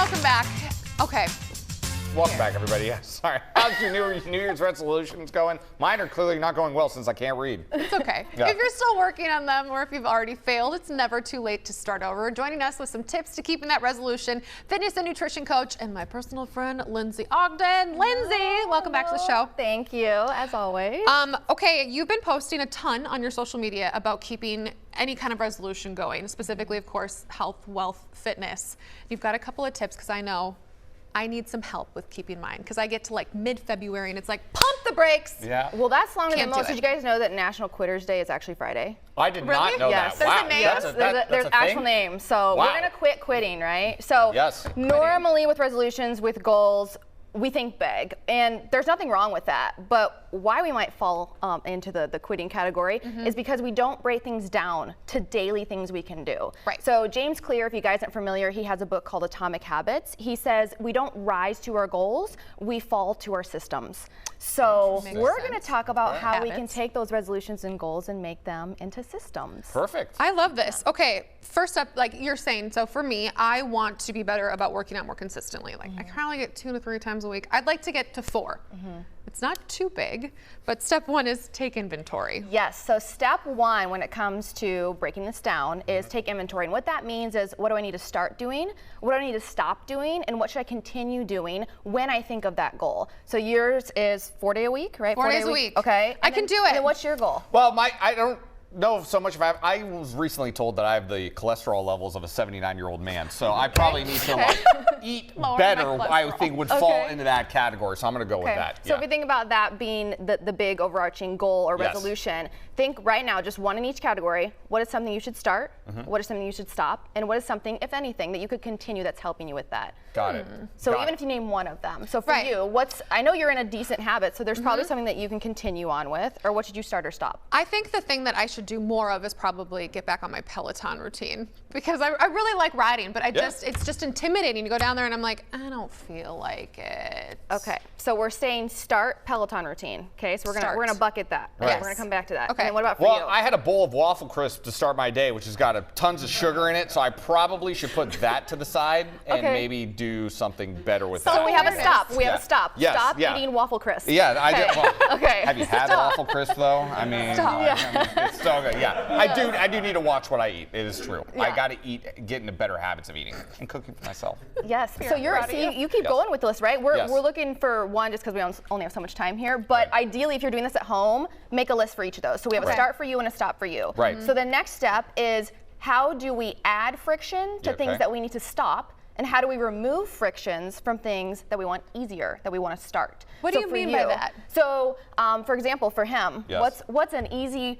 welcome back. Okay. Welcome back, everybody. Yeah, sorry. How's your New Year's resolutions going? Mine are clearly not going well since I can't read. It's okay. Yeah. If you're still working on them or if you've already failed, it's never too late to start over. Joining us with some tips to keeping that resolution, fitness and nutrition coach and my personal friend, Lindsay Ogden. Lindsay, welcome back to the show. Thank you, as always. Okay, you've been posting a ton on your social media about keeping any kind of resolution going, specifically, of course, health, wealth, fitness. You've got a couple of tips because I know I need some help with keeping mine because I get to like mid-February and it's like, pump the brakes. Yeah. Well, that's longer Can't than most. do it. Did you guys know that National Quitter's Day is actually Friday? I did Really? not know Yes. that. There's Wow. a name? Yes, there's a actual thing? name. So Wow. we're gonna quit quitting, right? So Yes. normally with resolutions, with goals, we think big, and there's nothing wrong with that. But why we might fall into the quitting category is because we don't break things down to daily things we can do. Right. So James Clear, if you guys aren't familiar, he has a book called Atomic Habits. He says we don't rise to our goals, we fall to our systems. So Makes we're sense. going to talk about how we can Habits. take those resolutions and goals and make them into systems. Perfect. I love this. Okay, first up, like you're saying, so for me, I want to be better about working out more consistently. Like I can only get 2 to 3 times a week. I'd like to get to 4. It's not too big, but step 1 is take inventory. Yes, so step 1 when it comes to breaking this down is take inventory. And what that means is, what do I need to start doing? What do I need to stop doing? And what should I continue doing when I think of that goal? So yours is 4 days a week, right? 4 days a week. Okay. I And can then- do it. And then what's your goal? Well, I don't know so much if I was recently told that I have the cholesterol levels of a 79-year-old man, so I probably need to like eat Lower my better. I cholesterol. think would fall Okay. into that category, so I'm going to go with Okay. that. So if you think about that being the big overarching goal or Yes. resolution, think right now just one in each category. What is something you should start? What is something you should stop? And what is something, if anything, that you could continue that's helping you with that? Got it. So Got even it. if you name one of them. So for Right. you, I know you're in a decent habit, so there's probably something that you can continue on with, or what should you start or stop? I think the thing that I should do more of is probably get back on my Peloton routine because I really like riding, but it's just intimidating to go down there and I'm like, I don't feel like it. Okay, so we're saying start Peloton routine. Okay, so we're gonna bucket that. Right. We're gonna come back to that. Okay. And then what about for Well, you? I had a bowl of waffle crisp to start my day, which has got tons of sugar in it, so I probably should put that to the side and Okay. maybe do something better with So that. we have a Awareness. stop. We have Yeah. a stop. Yes, Stop yeah. eating waffle crisp. Yeah, I did. Well, Okay. Have you had waffle crisp though? I mean, Stop. it's so good. Yeah, I do need to watch what I eat. It is true. I Yeah. got to get into better habits of eating and cooking for myself. Yes. So proud of you you. keep Yes. going with this, right? We're Yes. looking for one just because we only have so much time here. But Right. ideally, if you're doing this at home, make a list for each of those. So we have a Right. start for you and a stop for you. Right. So the next step is, how do we add friction to Yeah, things okay. that we need to stop? And how do we remove frictions from things that we want easier, that we want to start? What do So you for mean by that? So, for example, for him, Yes. what's an easy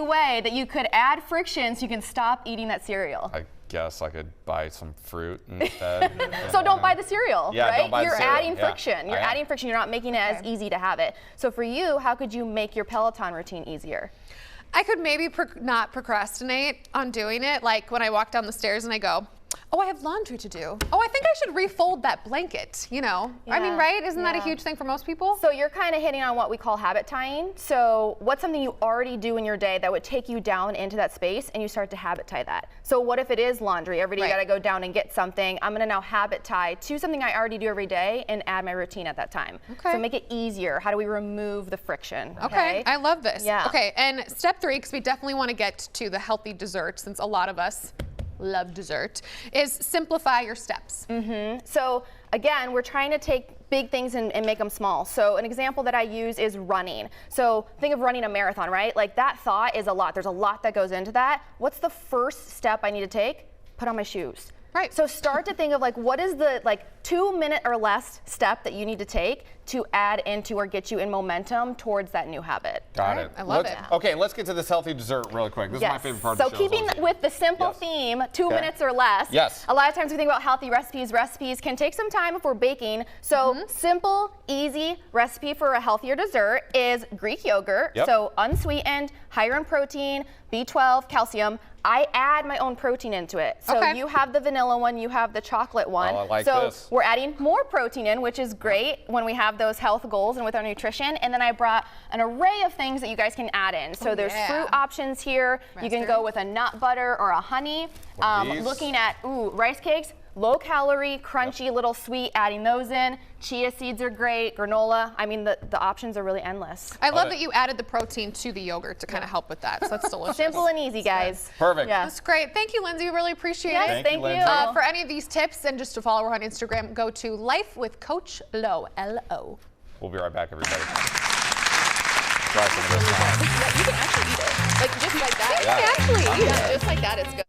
way that you could add friction so you can stop eating that cereal? I guess I could buy some fruit instead. So don't buy the cereal, Yeah, right? don't buy the You're cereal. adding Yeah, friction. You're I am. adding friction. You're not making it as easy to have it. So for you, how could you make your Peloton routine easier? I could maybe not procrastinate on doing it. Like when I walk down the stairs and I go, oh, I have laundry to do. Oh, I think I should refold that blanket, you know? I mean, Yeah, right? Isn't that a yeah. huge thing for most people? So you're kind of hitting on what we call habit tying. So what's something you already do in your day that would take you down into that space, and you start to habit tie that? So what if it is laundry? Every day you Right. got to go down and get something. I'm going to now habit tie to something I already do every day and add my routine at that time. Okay. So make it easier. How do we remove the friction? Okay, I love this. Yeah. Okay, and step 3, because we definitely want to get to the healthy dessert, since a lot of us love dessert, is simplify your steps. So again, we're trying to take big things and make them small. So an example that I use is running. So think of running a marathon, right? Like that thought is a lot. There's a lot that goes into that. What's the first step I need to take? Put on my shoes. Right. So start to think of like, what is the 2-minute or less step that you need to take to add into or get you in momentum towards that new habit. Got it. I love it. Okay, let's get to this healthy dessert really quick. This is my favorite part So of the show. keeping with the simple Yes. theme, 2 Okay. minutes or less. Yes. A lot of times we think about healthy recipes. Recipes can take some time if we're baking. So simple, easy recipe for a healthier dessert is Greek yogurt. Yep. So unsweetened, higher in protein, B12, calcium. I add my own protein into it. So Okay. you have the vanilla one, you have the chocolate one. Oh, I like so this. we're adding more protein in, which is great when we have those health goals and with our nutrition. And then I brought an array of things that you guys can add in. So there's yeah. fruit options here. You can Raspberry. go with a nut butter or a honey. What are these? Looking at rice cakes. low calorie, crunchy, little sweet, adding those in. Chia seeds are great, granola. I mean, the options are really endless. I love that you added the protein to the yogurt to kind of help with that. So that's delicious. Simple and easy, guys. Perfect. Yeah. That's great. Thank you, Lindsay. We really appreciate Yes, it. thank you. Lindsay. For any of these tips and just to follow her on Instagram, go to Life with Coach Lo, L-O. We'll be right back, everybody. Try some of this. You can actually eat it. Like, just like that. You can actually eat it. Just like that, it's good.